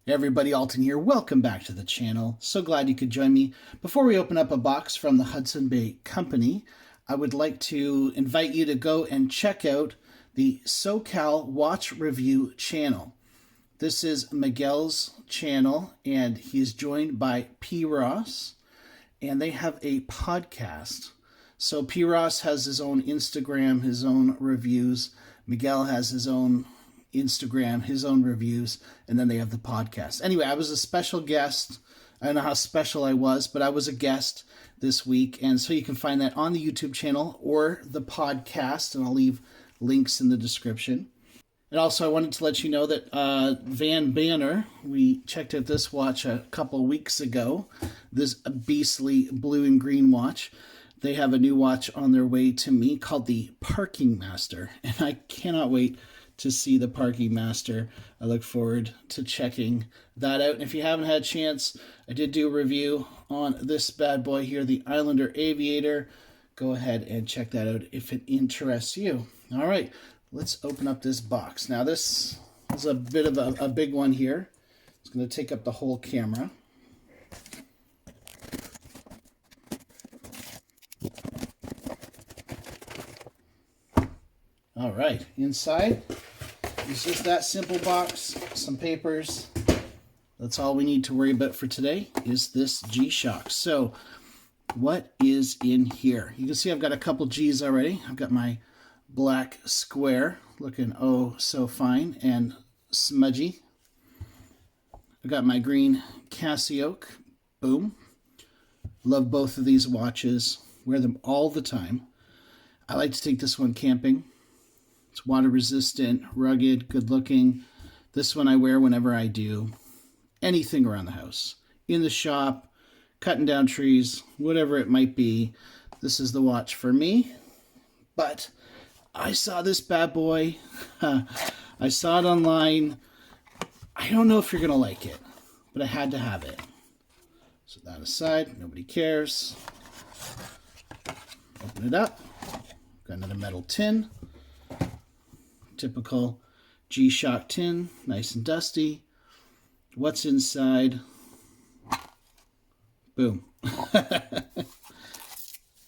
Hey everybody, Alton here. Welcome back to the channel. So glad you could join me. Before we open up a box from the Hudson Bay Company, I would like to invite you to go and check out the SoCal Watch Review channel. This is Miguel's channel, and he's joined by P. Ross, and they have a podcast. So P. Ross has his own Instagram, his own reviews. Miguel has his own Instagram, his own reviews, and then they have the podcast. Anyway, I was a special guest. I don't know how special I was, but I was a guest this week, and so you can find that on the YouTube channel or the podcast, and I'll leave links in the description. And also, I wanted to let you know that Van Banner, we checked out this watch a couple of weeks ago, this beastly blue and green watch. They have a new watch on their way to me called the Parking Master, and I cannot wait to see the Parking Master. I look forward to checking that out. And if you haven't had a chance, I did do a review on this bad boy here, the Islander Aviator. Go ahead and check that out if it interests you. All right, let's open up this box. Now this is a bit of a big one here. It's going to take up the whole camera. All right, inside is just that simple box, some papers. That's all we need to worry about for today is this G-Shock. So what is in here? You can see I've got a couple G's already. I've got my black square looking oh so fine and smudgy. I've got my green Casio. Boom. Love both of these watches. Wear them all the time. I like to take this one camping. It's water resistant, rugged, good looking. This one I wear whenever I do anything around the house. In the shop, cutting down trees, whatever it might be. This is the watch for me. But I saw this bad boy. I saw it online. I don't know if you're going to like it, but I had to have it. So that aside, nobody cares. Open it up. Got another metal tin. Typical G-Shock tin, nice and dusty. What's inside? Boom. Bunch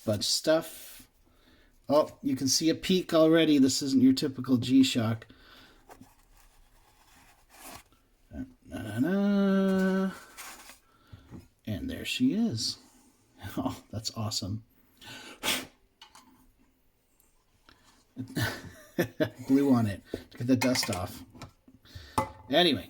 of stuff. Oh, you can see a peek already. This isn't your typical G-Shock. And there she is. Oh, that's awesome. Glue on it to get the dust off. Anyway,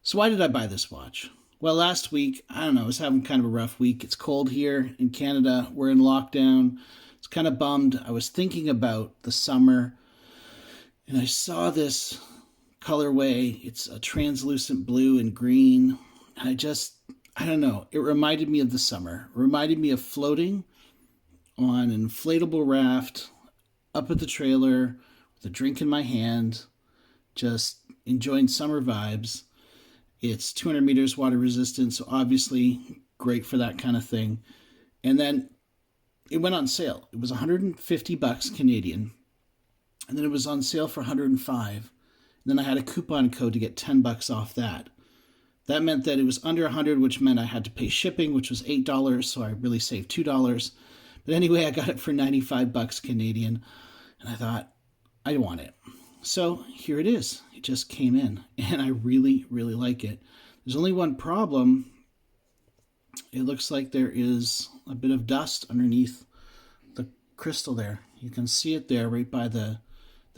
so why did I buy this watch? Well, last week, I don't know, I was having kind of a rough week. It's cold here in Canada. We're in lockdown. It's kind of bummed. I was thinking about the summer, and I saw this colorway. It's a translucent blue and green. And I don't know, it reminded me of the summer. It reminded me of floating on an inflatable raft up at the trailer with a drink in my hand, just enjoying summer vibes. It's 200 meters water resistant, so obviously great for that kind of thing. And then it went on sale. It was 150 bucks Canadian, and then it was on sale for 105. And then I had a coupon code to get 10 bucks off that. That meant that it was under 100, which meant I had to pay shipping, which was $8, so I really saved $2. But anyway, I got it for 95 bucks Canadian, and I thought, I want it. So here it is. It just came in, and I really, really like it. There's only one problem. It looks like there is a bit of dust underneath the crystal there. You can see it there right by the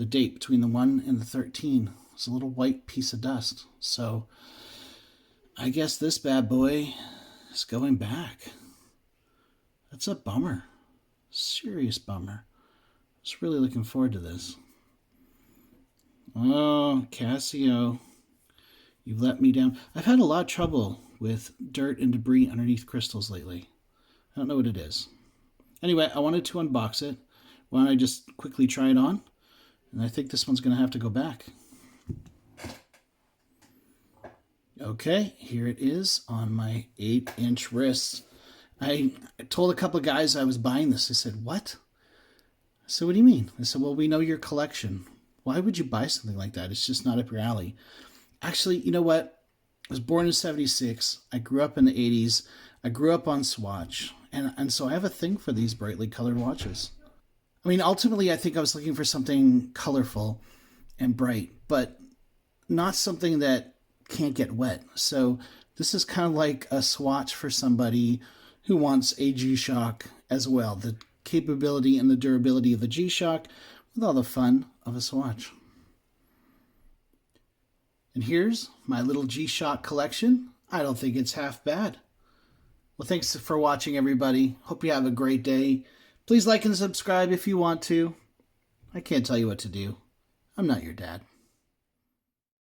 date between the 1 and the 13. It's a little white piece of dust. So I guess this bad boy is going back. That's a bummer. Serious bummer. I was really looking forward to this. Oh, Casio, you've let me down. I've had a lot of trouble with dirt and debris underneath crystals lately. I don't know what it is. Anyway, I wanted to unbox it. Why don't I just quickly try it on? And I think this one's going to have to go back. Okay, here it is on my 8-inch wrist. I told a couple of guys I was buying this. They said, what? I said, what do you mean? I said, well, we know your collection. Why would you buy something like that? It's just not up your alley. Actually, you know what? I was born in 76. I grew up in the 80s. I grew up on Swatch. And so I have a thing for these brightly colored watches. I mean, ultimately, I think I was looking for something colorful and bright, but not something that can't get wet. So this is kind of like a Swatch for somebody who wants a G-Shock as well. The capability and the durability of a G-Shock with all the fun of a Swatch. And here's my little G-Shock collection. I don't think it's half bad. Well, thanks for watching, everybody. Hope you have a great day. Please like and subscribe if you want to. I can't tell you what to do. I'm not your dad.